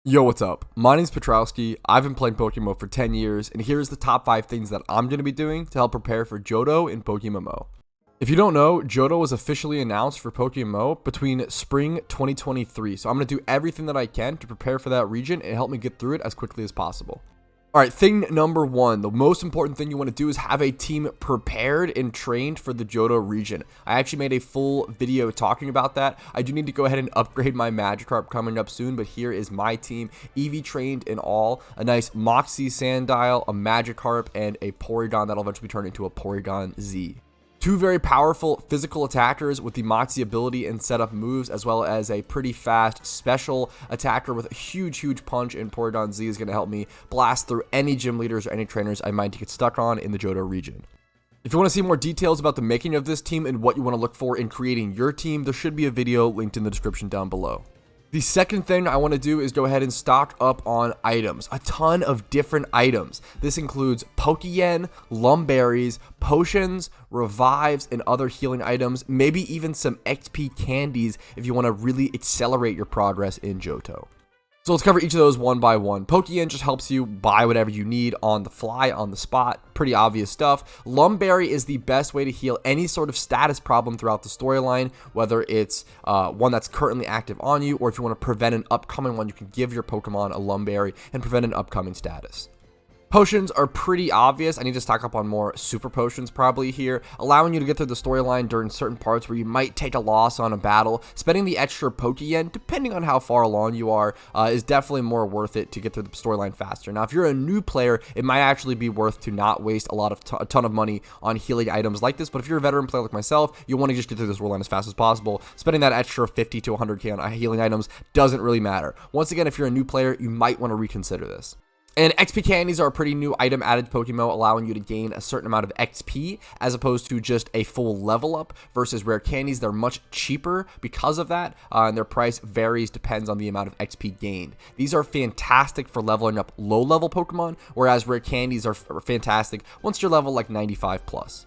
Yo, what's up? My name's Patrouski. I've been playing PokeMMO for 10 years, and here's the top 5 things that I'm going to be doing to help prepare for Johto in PokeMMO. If you don't know, Johto was officially announced for PokeMMO between spring 2023, so I'm going to do everything that I can to prepare for that region and help me get through it as quickly as possible. Alright, thing number 1, the most important thing you want to do is have a team prepared and trained for the Johto region. I actually made a full video talking about that. I do need to go ahead and upgrade my Magikarp coming up soon, but here is my team, EV trained and all, a nice Moxie Sandile, a Magikarp, and a Porygon that'll eventually turn into a Porygon Z. Two very powerful physical attackers with the Moxie ability and setup moves, as well as a pretty fast special attacker with a huge punch, and Porygon Z is going to help me blast through any gym leaders or any trainers I might get stuck on in the Johto region. If you want to see more details about the making of this team and what you want to look for in creating your team, there should be a video linked in the description down below. The second thing I want to do is go ahead and stock up on items, a ton of different items. This includes Pokeyen, Lumberries, potions, revives, and other healing items, maybe even some XP candies if you want to really accelerate your progress in Johto. So let's cover each of those one by one. Pokeyen just helps you buy whatever you need on the fly, on the spot. Pretty obvious stuff. Lumberry is the best way to heal any sort of status problem throughout the storyline, whether it's one that's currently active on you, or if you want to prevent an upcoming one, you can give your Pokemon a Lumberry and prevent an upcoming status. Potions are pretty obvious. I need to stock up on more super potions probably here, allowing you to get through the storyline during certain parts where you might take a loss on a battle. Spending the extra Pokeyen, depending on how far along you are, is definitely more worth it to get through the storyline faster. Now, if you're a new player, it might actually be worth to not waste a ton of money on healing items like this, but if you're a veteran player like myself, you want to just get through this storyline as fast as possible. Spending that extra 50 to 100k on healing items doesn't really matter. Once again, if you're a new player, you might want to reconsider this. And XP candies are a pretty new item added to PokeMMO, allowing you to gain a certain amount of XP as opposed to just a full level up versus rare candies. They're much cheaper because of that, and their price varies, depends on the amount of XP gained. These are fantastic for leveling up low-level Pokemon, whereas rare candies are fantastic once you're level like 95 plus.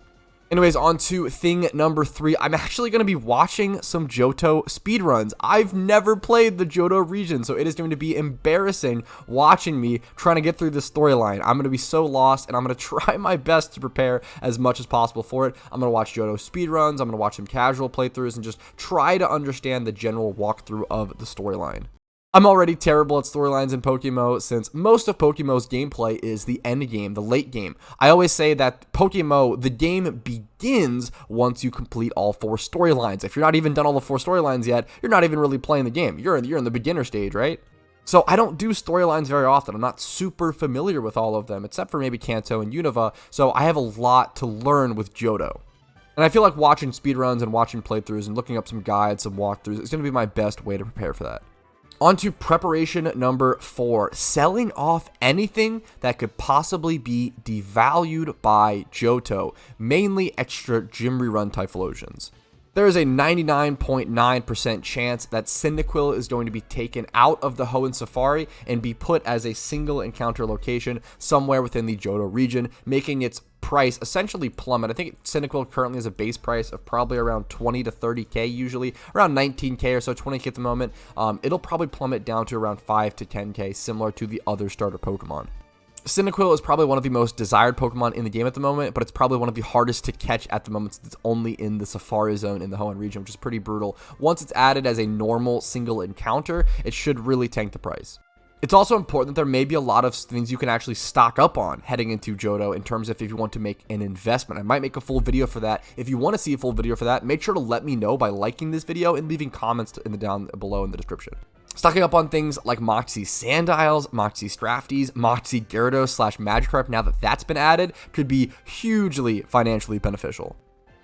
Anyways, on to thing number 3. I'm actually going to be watching some Johto speedruns. I've never played the Johto region, so it is going to be embarrassing watching me trying to get through this storyline. I'm going to be so lost, and I'm going to try my best to prepare as much as possible for it. I'm going to watch Johto speedruns, I'm going to watch some casual playthroughs, and just try to understand the general walkthrough of the storyline. I'm already terrible at storylines in PokeMMO since most of PokeMMO's gameplay is the end game, the late game. I always say that PokeMMO, the game begins once you complete all 4 storylines. If you're not even done all the 4 storylines yet, you're not even really playing the game. You're in the beginner stage, right? So I don't do storylines very often. I'm not super familiar with all of them, except for maybe Kanto and Unova, so I have a lot to learn with Johto. And I feel like watching speedruns and watching playthroughs and looking up some guides, some walkthroughs is going to be my best way to prepare for that. On to preparation number 4, selling off anything that could possibly be devalued by Johto, mainly extra gym rerun Typhlosions. There is a 99.9% chance that Cyndaquil is going to be taken out of the Hoenn Safari and be put as a single encounter location somewhere within the Johto region, making its price essentially plummet. I think Cyndaquil currently has a base price of probably around 20 to 30k, usually around 19k or so, 20k at the moment. It'll probably plummet down to around 5 to 10k, similar to the other starter Pokemon. Cyndaquil is probably one of the most desired Pokemon in the game at the moment, but it's probably one of the hardest to catch at the moment since it's only in the Safari Zone in the Hoenn region, which is pretty brutal. Once it's added as a normal single encounter, it should really tank the price. It's also important that there may be a lot of things you can actually stock up on heading into Johto in terms of if you want to make an investment. I might make a full video for that. If you want to see a full video for that, make sure to let me know by liking this video and leaving comments down below in the description. Stocking up on things like Moxie Sandiles, Moxie Strafties, Moxie Gyarados/Magikarp, now that that's been added, could be hugely financially beneficial.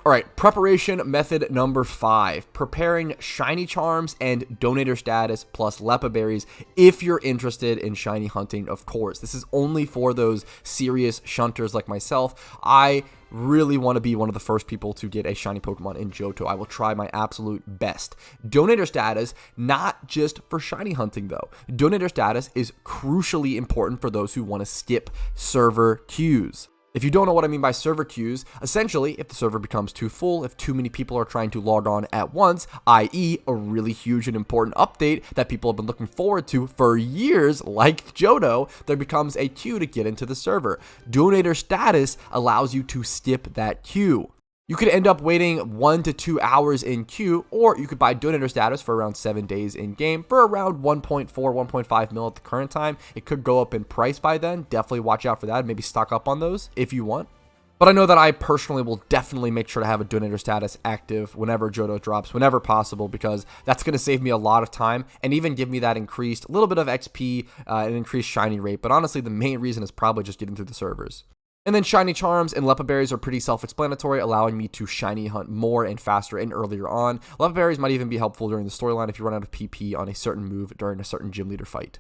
Alright, preparation method number 5, preparing shiny charms and donator status plus Lepa berries if you're interested in shiny hunting, of course. This is only for those serious shunters like myself. I really want to be one of the first people to get a shiny Pokemon in Johto. I will try my absolute best. Donator status, not just for shiny hunting though. Donator status is crucially important for those who want to skip server queues. If you don't know what I mean by server queues, essentially, if the server becomes too full, if too many people are trying to log on at once, i.e. a really huge and important update that people have been looking forward to for years, like Johto, there becomes a queue to get into the server. Donator status allows you to skip that queue. You could end up waiting 1 to 2 hours in queue, or you could buy donator status for around 7 days in game for around 1.4, 1.5 mil at the current time. It could go up in price by then. Definitely watch out for that. Maybe stock up on those if you want. But I know that I personally will definitely make sure to have a donator status active whenever Johto drops, whenever possible, because that's going to save me a lot of time and even give me that increased little bit of XP and increased shiny rate. But honestly, the main reason is probably just getting through the servers. And then shiny charms and lepa berries are pretty self-explanatory, allowing me to shiny hunt more and faster and earlier on. Lepa berries might even be helpful during the storyline if you run out of PP on a certain move during a certain gym leader fight.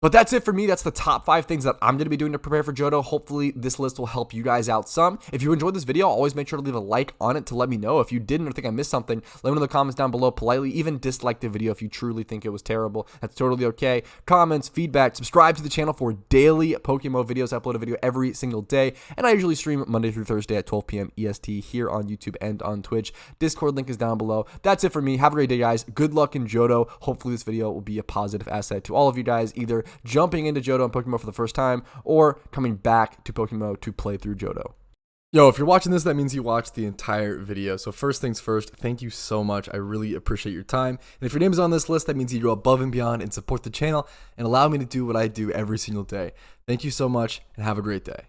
But that's it for me. That's the top 5 things that I'm going to be doing to prepare for Johto. Hopefully this list will help you guys out some. If you enjoyed this video, always make sure to leave a like on it to let me know. If you didn't or think I missed something, let me know in the comments down below politely. Even dislike the video if you truly think it was terrible. That's totally okay. Comments, feedback, subscribe to the channel for daily PokeMMO videos. I upload a video every single day, and I usually stream Monday through Thursday at 12 p.m. EST here on YouTube and on Twitch. Discord link is down below. That's it for me. Have a great day, guys. Good luck in Johto. Hopefully this video will be a positive asset to all of you guys, either jumping into Johto and PokeMMO for the first time or coming back to PokeMMO to play through Johto. Yo, if you're watching this, that means you watched the entire video. So first things first, thank you so much. I really appreciate your time. And if your name is on this list, that means you go above and beyond and support the channel and allow me to do what I do every single day. Thank you so much and have a great day.